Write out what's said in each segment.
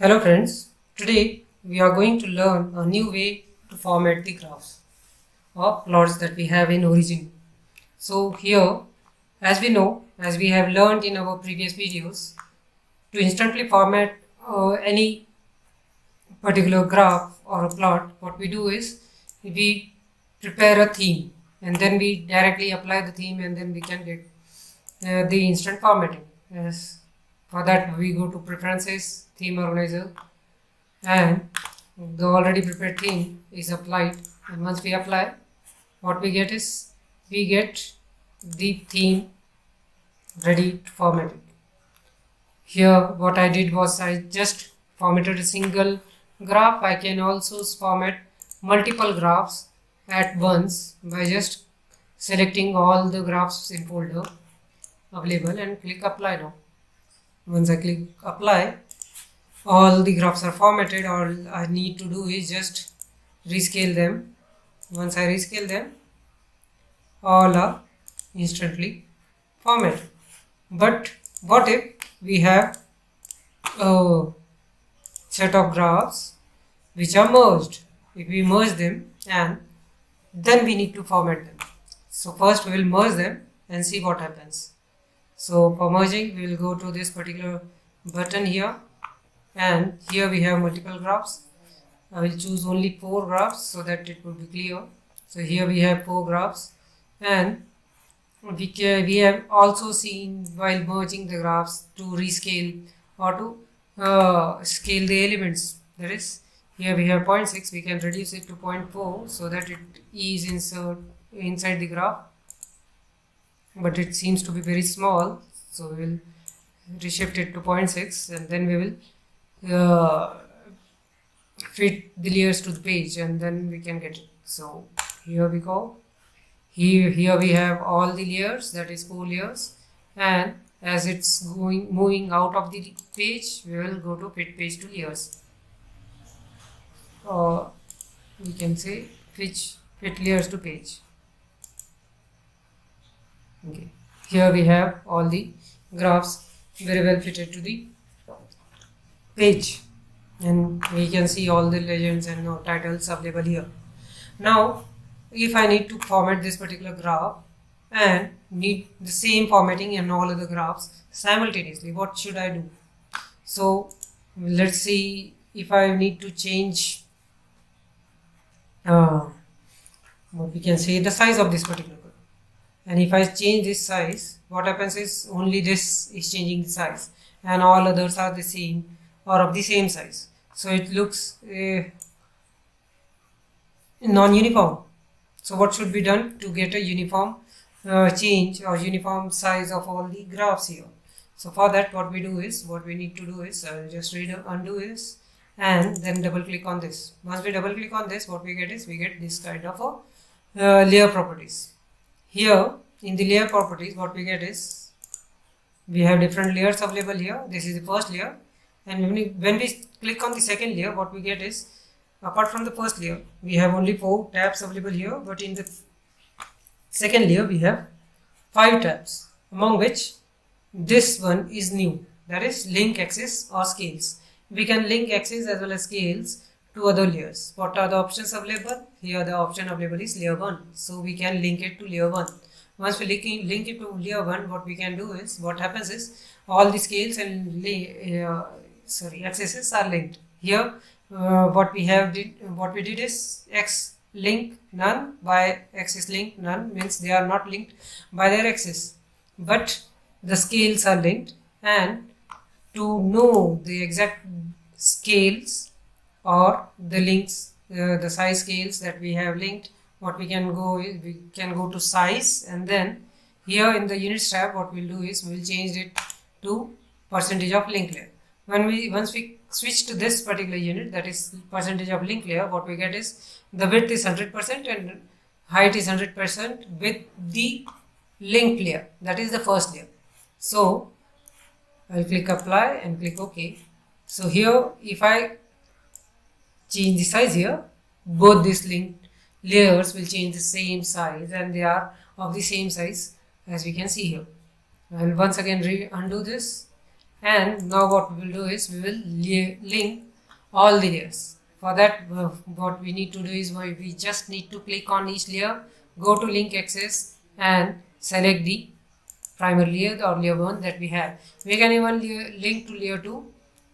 Hello friends, today we are going to learn a new way to format the graphs or plots that we have in Origin. So here, as we have learned in our previous videos, to instantly format any particular graph or a plot, what we do is we prepare a theme and then we directly apply the theme and then we can get the instant formatting. Yes. For that we go to preferences, theme organizer, and the already prepared theme is applied, and once we apply, what we get is we get the theme ready to format it. Here what I did was I just formatted a single graph. I can also format multiple graphs at once by just selecting all the graphs in folder available and click apply now. Once I click apply, all the graphs are formatted. All I need to do is just rescale them. Once I rescale them, all are instantly formatted. But what if we have a set of graphs which are merged? If we merge them and then we need to format them. So first we will merge them and see what happens. So for merging, we will go to this particular button here, and here we have multiple graphs. I will choose only 4 graphs so that it will be clear. So here we have 4 graphs, and we have also seen while merging the graphs to rescale or to scale the elements. That is, here we have 0.6, we can reduce it to 0.4 so that it is inside the graph, but it seems to be very small, so we will reshift it to 0.6 and then we will fit the layers to the page and then we can get it. So here we go. Here we have all the layers, that is 4 layers, and as it's moving out of the page, we will go to fit page to layers. Or we can say fit layers to page. Okay. Here we have all the graphs very well fitted to the page, and we can see all the legends and titles available here. Now, if I need to format this particular graph and need the same formatting in all other graphs simultaneously, what should I do? So let's see if I need to change what we can say the size of this particular graph. And if I change this size, what happens is only this is changing the size and all others are the same or of the same size. So it looks non-uniform. So what should be done to get a uniform change or uniform size of all the graphs here? So for that, what we need to do is I will just undo this and then double click on this. Once we double click on this, what we get is we get this kind of a layer properties. Here in the layer properties, what we get is we have different layers available here. This is the first layer, and when we click on the second layer, what we get is apart from the first layer, we have only 4 tabs available here, but in the second layer we have 5 tabs, among which this one is new, that is link axis or scales. We can link axis as well as scales to other layers. What are the options available? Here the option available is layer 1, so we can link it to layer 1. Once we link it to layer 1, what we can do is, what happens is all the scales and axes are linked. Here what we did is x link none, y axis link none, means they are not linked by their axis, but the scales are linked. And to know the exact scales or the links, the size scales that we have linked, what we can go to size, and then here in the units tab, what we'll do is we'll change it to percentage of link layer. Once we switch to this particular unit, that is percentage of link layer, what we get is the width is 100% and height is 100% with the link layer, that is the first layer. So I'll click apply and click OK. So here if I change the size here, both these linked layers will change the same size and they are of the same size as we can see here. I will once again undo this And now what we will do is we will link all the layers. For that, what we need to do is we just need to click on each layer, go to link access and select the primary layer or layer 1 that we have. We can even link to layer 2,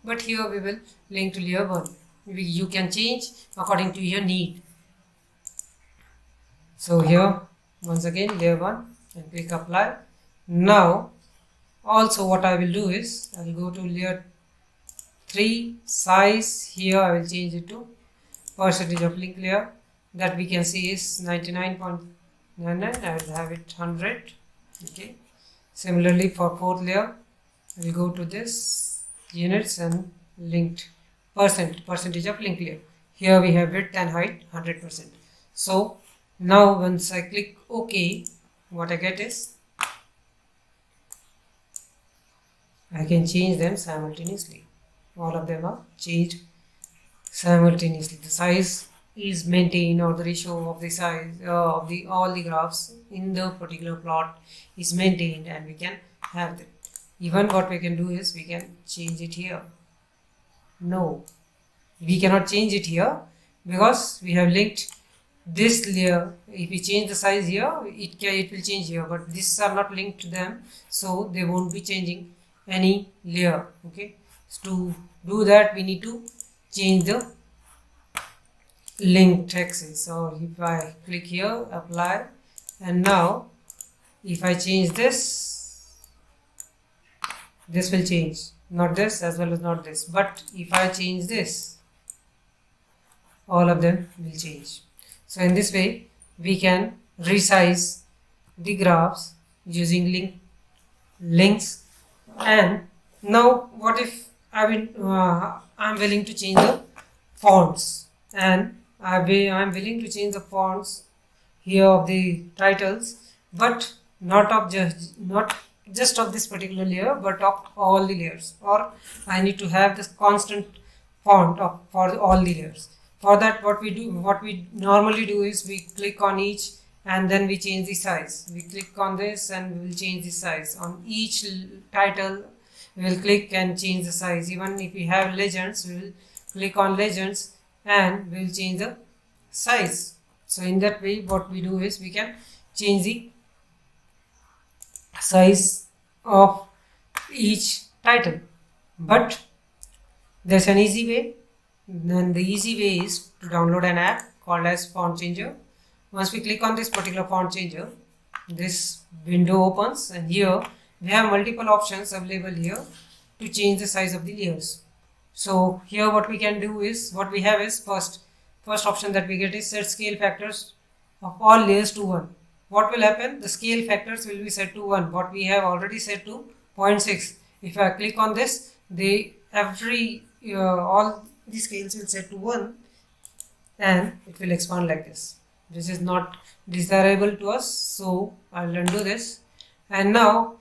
but here we will link to layer 1. You can change according to your need. So here once again layer 1 and click apply. Now also what I will do is I will go to layer 3 size. Here I will change it to percentage of link layer. That we can see is 99.99. I will have it 100. Okay. Similarly for fourth layer, I will go to this units and linked percentage of link layer. Here we have width and height 100%. So now once I click OK, what I get is I can change them simultaneously. All of them are changed simultaneously. The size is maintained, or the ratio of the size of all the graphs in the particular plot is maintained, and we can have them. Even what we can do is we can change it here. No, we cannot change it here because we have linked this layer. If we change the size here, it will change here, but these are not linked to them, so they won't be changing any layer. Okay, so to do that we need to change the linked axis. So if I click here, apply, and now if I change this will change, not this as well as not this. But if I change this, all of them will change. So in this way we can resize the graphs using links. And now what if I'm willing to change the fonts, and I'm willing to change the fonts here of the titles, but not just of this particular layer, but of all the layers, or I need to have this constant font for all the layers. For that, what we normally do is we click on each and then we change the size. We click on this and we will change the size. On each title we will click and change the size. Even if we have legends, we will click on legends and we will change the size. So in that way what we do is we can change the size of each title. But there's an easy way. Then the easy way is to download an app called as Font Changer. Once we click on this particular font changer, this window opens, and here we have multiple options available here to change the size of the layers. So here what we can do is, what we have is first option that we get is set scale factors of all layers to 1. What will happen? The scale factors will be set to 1. What we have already set to 0.6. If I click on this, all the scales will set to 1 and it will expand like this. This is not desirable to us, so I'll undo this. And now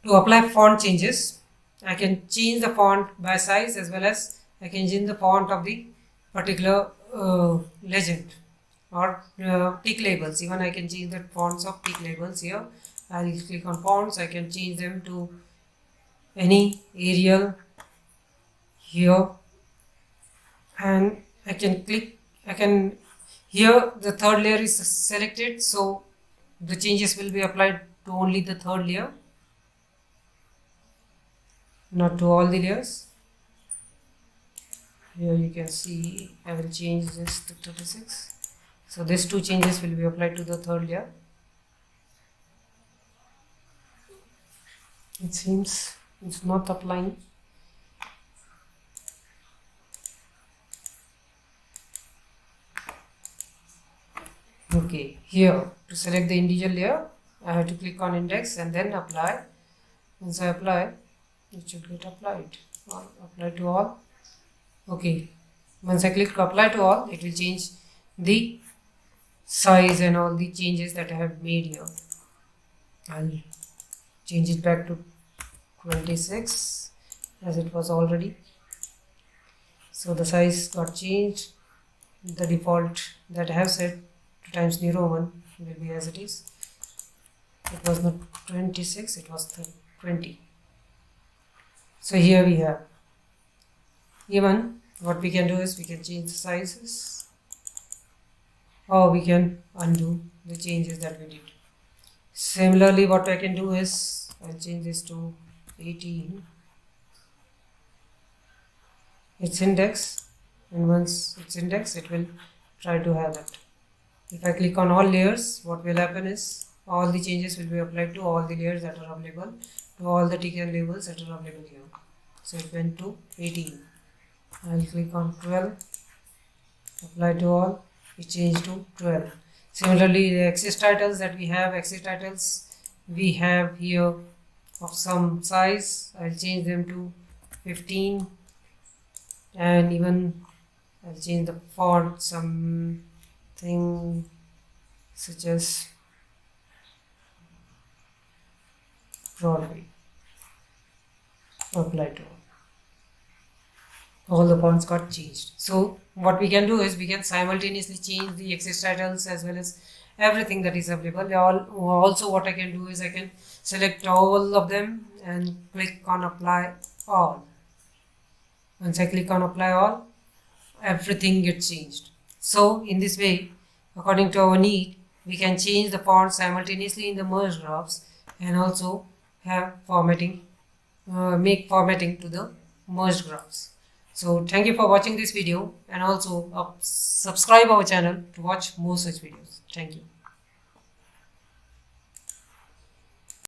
to apply font changes, I can change the font by size, as well as I can change the font of the particular legend or tick labels. Even I can change the fonts of tick labels here. I'll click on fonts. I can change them to any Arial here, and I can click. Here the third layer is selected, so the changes will be applied to only the third layer, not to all the layers. Here you can see I will change this to 36. So these two changes will be applied to the third layer. It seems it's not applying. Okay, here to select the individual layer, I have to click on index and then apply. Once I apply, it should get applied or apply to all. Okay, once I click apply to all, it will change the size and all the changes that I have made here. I'll change it back to 26 as it was already. So the size got changed. The default that I have set to Times New Roman will be as it is. It was not 26, it was 20. So here we have, even what we can do is we can change the sizes, or we can undo the changes that we did. Similarly, what I can do is I'll change this to 18, its index, and once it's index it will try to have that. If I click on all layers, what will happen is all the changes will be applied to all the layers that are available, to all the ticket labels that are available here. So it went to 18. I'll click on 12, apply to all, it changed to 12. Similarly, the access titles that we have, access titles we have here of some size, I'll change them to 15, and even I'll change the font something such as Broadway. Apply to all the fonts got changed. So what we can do is we can simultaneously change the access titles as well as everything that is available. Also what I can do is I can select all of them and click on apply all. Once I click on apply all, everything gets changed. So in this way, according to our need, we can change the font simultaneously in the merge graphs and also have formatting, make formatting to the merged graphs. So thank you for watching this video, and also subscribe our channel to watch more such videos. Thank you.